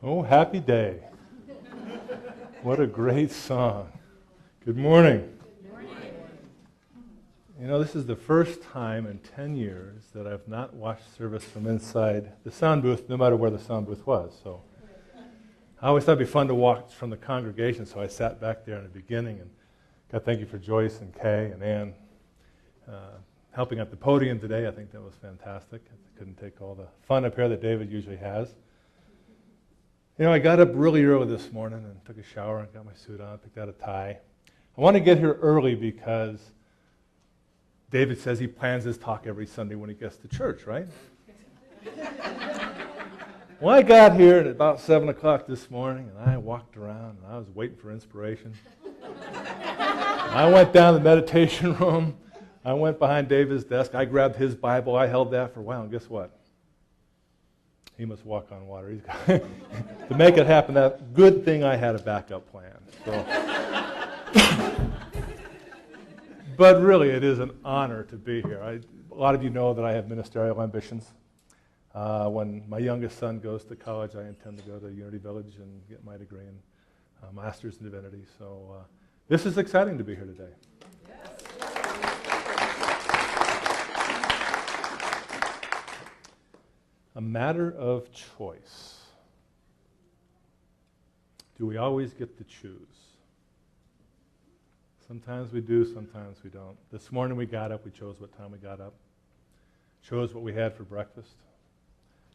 Oh, happy day. What a great song. Good morning. Good morning. You know, this is the first time in 10 years that I've not watched service from inside the sound booth, no matter where the sound booth was. So I always thought it'd be fun to watch from the congregation, so I sat back there in the beginning, and God, thank you for Joyce and Kay and Ann helping at the podium today. I think that was fantastic. I couldn't take all the fun up here that David usually has. You know, I got up really early this morning and took a shower and got my suit on, picked out a tie. I want to get here early because David says he plans his talk every Sunday when he gets to church, right? Well, I got here at about 7 o'clock this morning, and I walked around, and I was waiting for inspiration. I went down to the meditation room. I went behind David's desk. I grabbed his Bible. I held that for a while, and guess what? He must walk on water. He's got to make it happen. That good thing I had a backup plan. So. But really, it is an honor to be here. A lot of you know that I have ministerial ambitions. When my youngest son goes to college, I intend to go to Unity Village and get my degree in Master's in Divinity. So this is exciting to be here today. A matter of choice. Do we always get to choose? Sometimes we do, sometimes we don't. This morning we got up, we chose what time we got up, chose what we had for breakfast,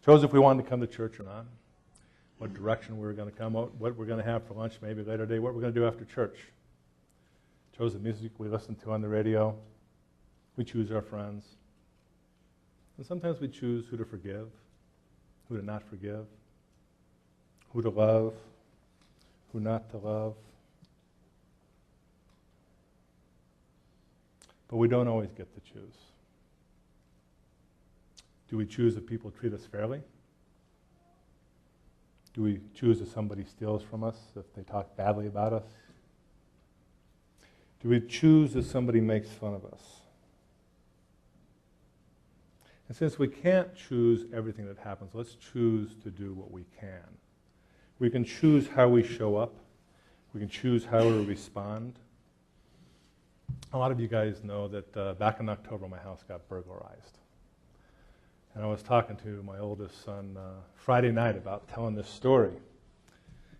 chose if we wanted to come to church or not, what direction we were going to come, what we're going to have for lunch maybe later today, what we're going to do after church. Chose the music we listen to on the radio. We choose our friends. And sometimes we choose who to forgive, who to not forgive, who to love, who not to love. But we don't always get to choose. Do we choose if people treat us fairly? Do we choose if somebody steals from us, if they talk badly about us? Do we choose if somebody makes fun of us? And since we can't choose everything that happens, let's choose to do what we can. We can choose how we show up. We can choose how we respond. A lot of you guys know that back in October, my house got burglarized. And I was talking to my oldest son Friday night about telling this story.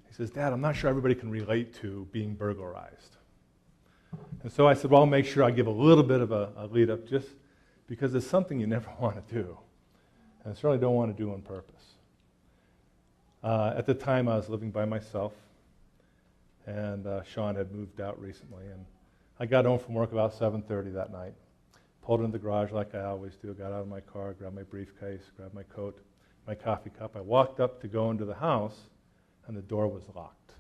He says, "Dad, I'm not sure everybody can relate to being burglarized." And so I said, well, I'll make sure I give a little bit of a lead up just because it's something you never want to do. And I certainly don't want to do on purpose. At the time, I was living by myself, and Sean had moved out recently. And I got home from work about 7:30 that night, pulled into the garage like I always do, got out of my car, grabbed my briefcase, grabbed my coat, my coffee cup. I walked up to go into the house, and the door was locked.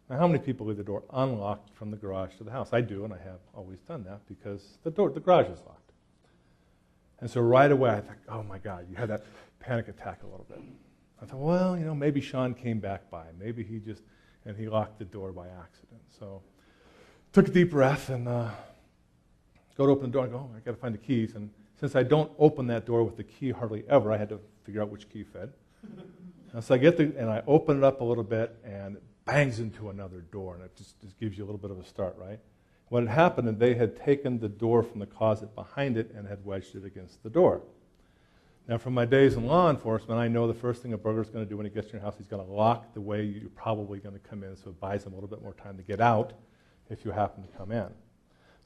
Now, how many people leave the door unlocked from the garage to the house? I do, and I have always done that because the garage is locked. And so right away, I thought, oh my God, you had that panic attack a little bit. I thought, well, you know, maybe Sean came back by. Maybe he locked the door by accident. So took a deep breath and go to open the door and go, oh, I got to find the keys. And since I don't open that door with the key hardly ever, I had to figure out which key fed. And so I open it up a little bit, and it bangs into another door, and it just gives you a little bit of a start, right? What had happened is they had taken the door from the closet behind it and had wedged it against the door. Now, from my days in law enforcement, I know the first thing a burglar's going to do when he gets to your house, he's going to lock the way you're probably going to come in, so it buys him a little bit more time to get out if you happen to come in.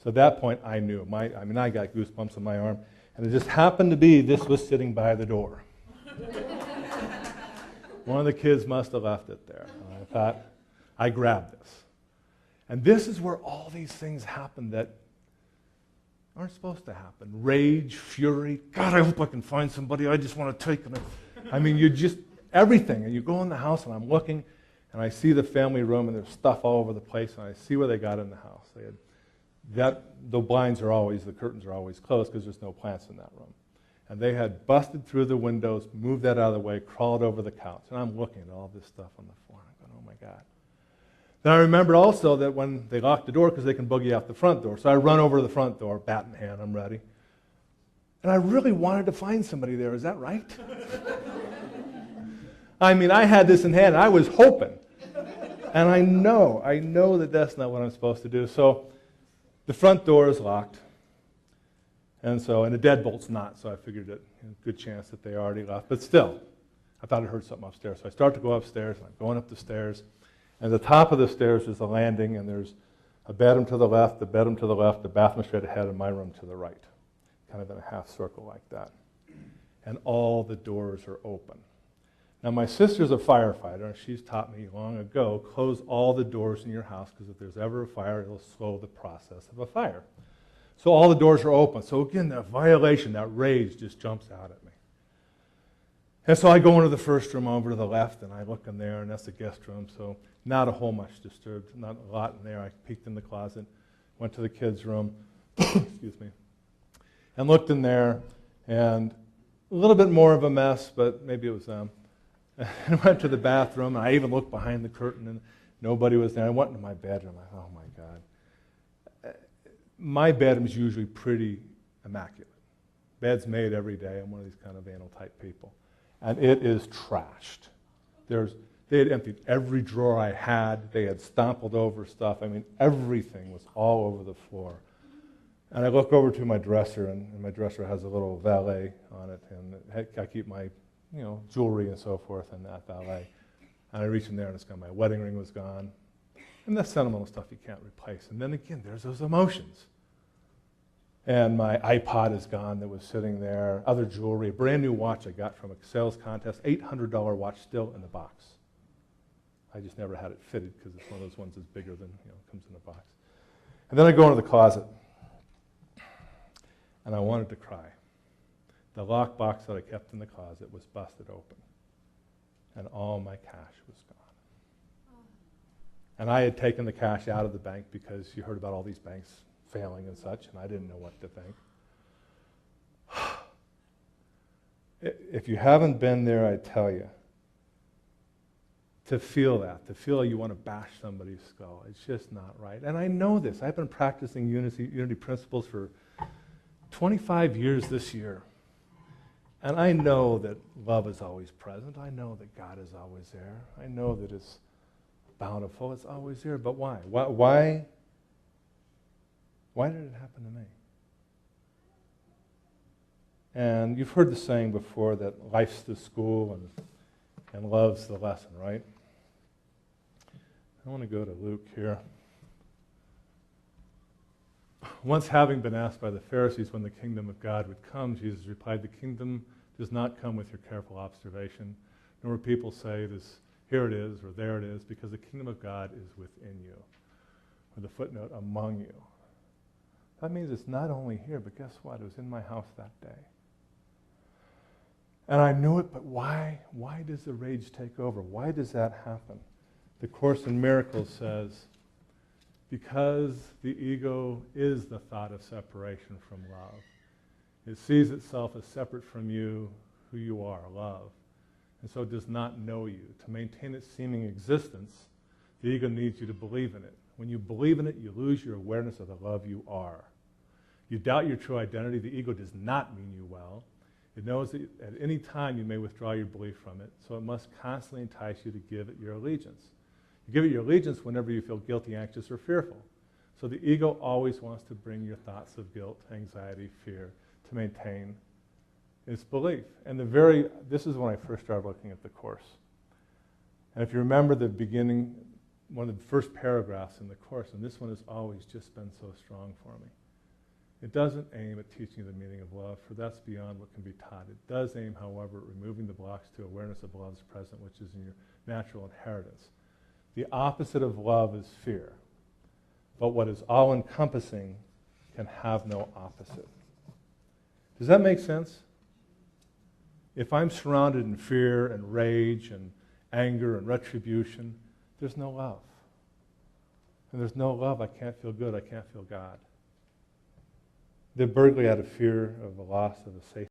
So at that point, I knew. I got goosebumps on my arm, and it just happened to be this was sitting by the door. One of the kids must have left it there. And I thought, I grabbed this. And this is where all these things happen that aren't supposed to happen. Rage, fury, God, I hope I can find somebody I just want to take them. I mean, you just, everything. And you go in the house, and I'm looking, and I see the family room, and there's stuff all over the place, and I see what they got in the house. The curtains are always closed because there's no plants in that room. And they had busted through the windows, moved that out of the way, crawled over the couch. And I'm looking at all this stuff on the floor, and I'm going, oh my God. Then I remember also that when they lock the door, because they can boogie out the front door, so I run over to the front door, bat in hand, I'm ready. And I really wanted to find somebody there, is that right? I mean, I had this in hand. I was hoping. And I know that that's not what I'm supposed to do. So the front door is locked. And the deadbolt's not, so I figured that good chance that they already left. But still, I thought I heard something upstairs. So I start to go upstairs, and I'm going up the stairs. And at the top of the stairs is a landing, and there's a bedroom to the left, the bedroom to the left, the bathroom straight ahead, and my room to the right. Kind of in a half circle like that. And all the doors are open. Now, my sister's a firefighter, and she's taught me long ago, close all the doors in your house, because if there's ever a fire, it'll slow the process of a fire. So all the doors are open. So again, that violation, that rage just jumps out at me. And so I go into the first room over to the left, and I look in there, and that's the guest room, so not a whole much disturbed, not a lot in there. I peeked in the closet, went to the kids' room, excuse me, and looked in there, and a little bit more of a mess, but maybe it was them. And went to the bathroom, and I even looked behind the curtain, and nobody was there. I went into my bedroom. I thought, oh, my God. My bedroom is usually pretty immaculate. Bed's made every day. I'm one of these kind of anal-type people. And it is trashed. They had emptied every drawer I had. They had stompled over stuff. I mean, everything was all over the floor. And I look over to my dresser, and my dresser has a little valet on it, and I keep my jewelry and so forth in that valet. And I reach in there, and it's gone. My wedding ring was gone. And that's sentimental stuff you can't replace. And then again, there's those emotions. And my iPod is gone that was sitting there. Other jewelry, a brand new watch I got from a sales contest, $800 watch still in the box. I just never had it fitted because it's one of those ones that's bigger than, comes in a box. And then I go into the closet, and I wanted to cry. The lockbox that I kept in the closet was busted open, and all my cash was gone. And I had taken the cash out of the bank because you heard about all these banks failing and such, and I didn't know what to think. If you haven't been there, I tell you, to feel you want to bash somebody's skull, it's just not right. And I know this. I've been practicing unity principles for 25 years this year. And I know that love is always present. I know that God is always there. I know that it's bountiful. It's always there. But why? Why did it happen to me? And you've heard the saying before that life's the school and love's the lesson, right? I want to go to Luke here. Once having been asked by the Pharisees when the kingdom of God would come, Jesus replied, "The kingdom does not come with your careful observation, nor will people say, here it is, or there it is, because the kingdom of God is within you." With a footnote, among you. That means it's not only here, but guess what? It was in my house that day. And I knew it, but why? Why does the rage take over? Why does that happen? The Course in Miracles says, because the ego is the thought of separation from love. It sees itself as separate from you, who you are, love, and so it does not know you. To maintain its seeming existence, the ego needs you to believe in it. When you believe in it, you lose your awareness of the love you are. You doubt your true identity, the ego does not mean you well. It knows that at any time you may withdraw your belief from it, so it must constantly entice you to give it your allegiance. You give it your allegiance whenever you feel guilty, anxious, or fearful. So the ego always wants to bring your thoughts of guilt, anxiety, fear to maintain its belief. And this is when I first started looking at the Course. And if you remember the beginning, one of the first paragraphs in the Course, and this one has always just been so strong for me. It doesn't aim at teaching you the meaning of love, for that's beyond what can be taught. It does aim, however, at removing the blocks to awareness of love's present, which is in your natural inheritance. The opposite of love is fear, but what is all-encompassing can have no opposite. Does that make sense? If I'm surrounded in fear and rage and anger and retribution, there's no love. And there's no love, I can't feel good, I can't feel God. The burglar had a fear of the loss of a safe